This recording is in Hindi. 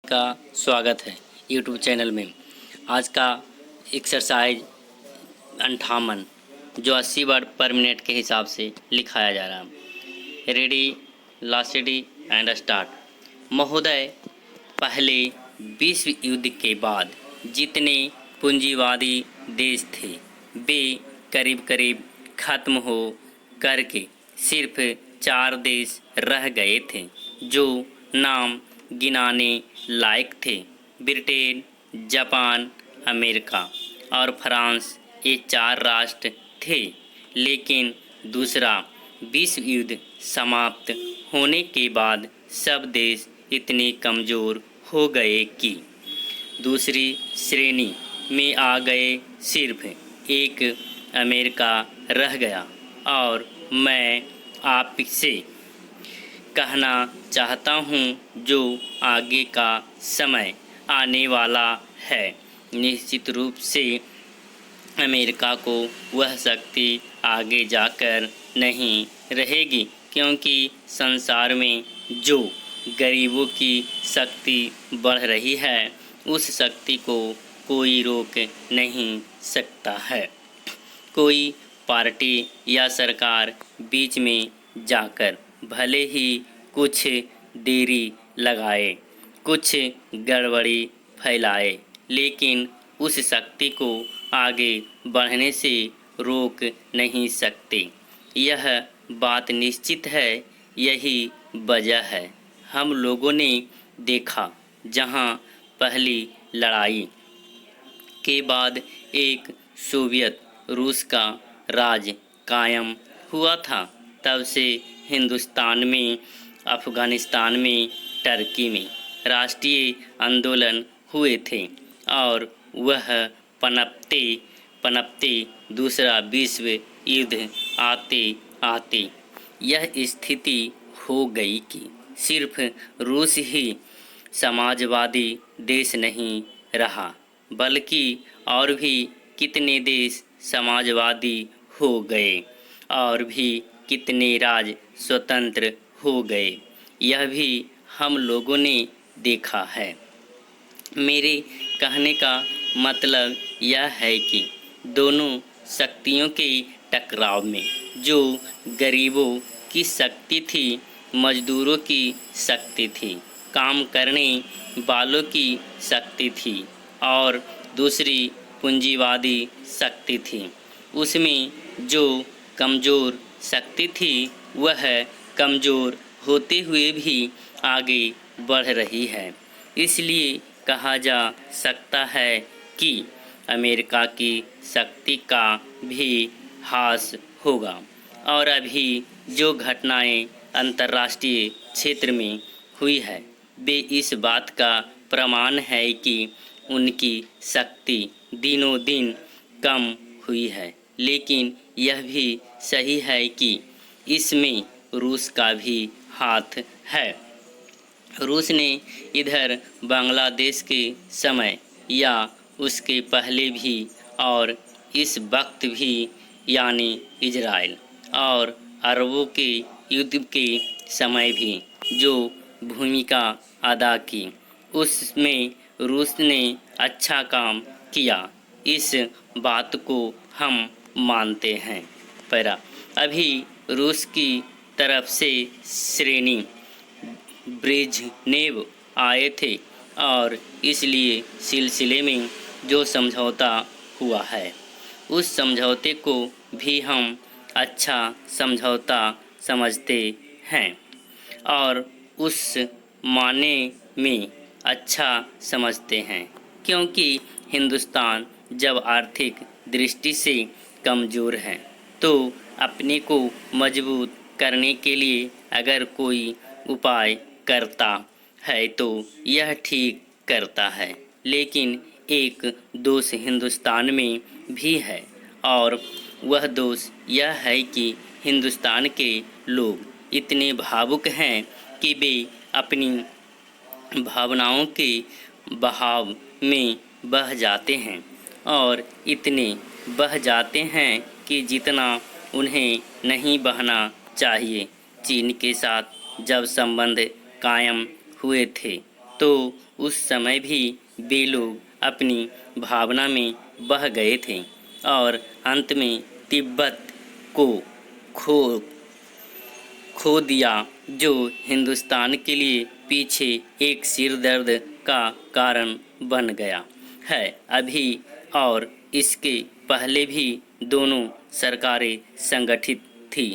का स्वागत है यूट्यूब चैनल में। आज का एक्सरसाइज 58 जो 80 वर्ड पर मिनट के हिसाब से लिखाया जा रहा है। रेडी, लासिडी एंड स्टार्ट। महोदय, पहले विश्व युद्ध के बाद जितने पूंजीवादी देश थे वे करीब करीब खत्म हो करके सिर्फ 4 देश रह गए थे जो नाम गिनाने लायक थे। ब्रिटेन, जापान, अमेरिका और फ्रांस, ये 4 राष्ट्र थे। लेकिन दूसरा विश्व युद्ध समाप्त होने के बाद सब देश इतने कमज़ोर हो गए कि दूसरी श्रेणी में आ गए। सिर्फ एक अमेरिका रह गया। और मैं आपसे कहना चाहता हूँ, जो आगे का समय आने वाला है निश्चित रूप से अमेरिका को वह शक्ति आगे जाकर नहीं रहेगी, क्योंकि संसार में जो गरीबों की शक्ति बढ़ रही है उस शक्ति को कोई रोक नहीं सकता है। कोई पार्टी या सरकार बीच में जाकर भले ही कुछ देरी लगाए, कुछ गड़बड़ी फैलाए, लेकिन उस शक्ति को आगे बढ़ने से रोक नहीं सकते। यह बात निश्चित है। यही वजह है हम लोगों ने देखा, जहां पहली लड़ाई के बाद एक सोवियत रूस का राज कायम हुआ था, तब से हिंदुस्तान में, अफ़गानिस्तान में, टर्की में राष्ट्रीय आंदोलन हुए थे और वह पनपते पनपते दूसरा विश्व युद्ध आते आते यह स्थिति हो गई कि सिर्फ रूस ही समाजवादी देश नहीं रहा, बल्कि और भी कितने देश समाजवादी हो गए और भी कितने राज्य स्वतंत्र हो गए। यह भी हम लोगों ने देखा है। मेरे कहने का मतलब यह है कि दोनों शक्तियों के टकराव में जो गरीबों की शक्ति थी, मजदूरों की शक्ति थी, काम करने वालों की शक्ति थी और दूसरी पूंजीवादी शक्ति थी, उसमें जो कमज़ोर शक्ति थी वह कमज़ोर होते हुए भी आगे बढ़ रही है। इसलिए कहा जा सकता है कि अमेरिका की शक्ति का भी ह्रास होगा। और अभी जो घटनाएं अंतर्राष्ट्रीय क्षेत्र में हुई है वे इस बात का प्रमाण है कि उनकी शक्ति दिनों दिन कम हुई है। लेकिन यह भी सही है कि इसमें रूस का भी हाथ है। रूस ने इधर बांग्लादेश के समय या उसके पहले भी और इस वक्त भी, यानी इजराइल और अरबों के युद्ध के समय भी जो भूमिका अदा की, उसमें रूस ने अच्छा काम किया। इस बात को हम मानते हैं। पर अभी रूस की तरफ से श्रेणी ब्रेज़नेव आए थे और इसलिए सिलसिले में जो समझौता हुआ है उस समझौते को भी हम अच्छा समझौता समझते हैं और उस माने में अच्छा समझते हैं, क्योंकि हिंदुस्तान जब आर्थिक दृष्टि से कमज़ोर है तो अपने को मजबूत करने के लिए अगर कोई उपाय करता है तो यह ठीक करता है। लेकिन एक दोष हिंदुस्तान में भी है और वह दोष यह है कि हिंदुस्तान के लोग इतने भावुक हैं कि वे अपनी भावनाओं के बहाव में बह जाते हैं और इतने बह जाते हैं कि जितना उन्हें नहीं बहना चाहिए। चीन के साथ जब संबंध कायम हुए थे तो उस समय भी वे लोग अपनी भावना में बह गए थे और अंत में तिब्बत को खो दिया, जो हिंदुस्तान के लिए पीछे एक सिरदर्द का कारण बन गया है। अभी और इसके पहले भी दोनों सरकारें संगठित थी।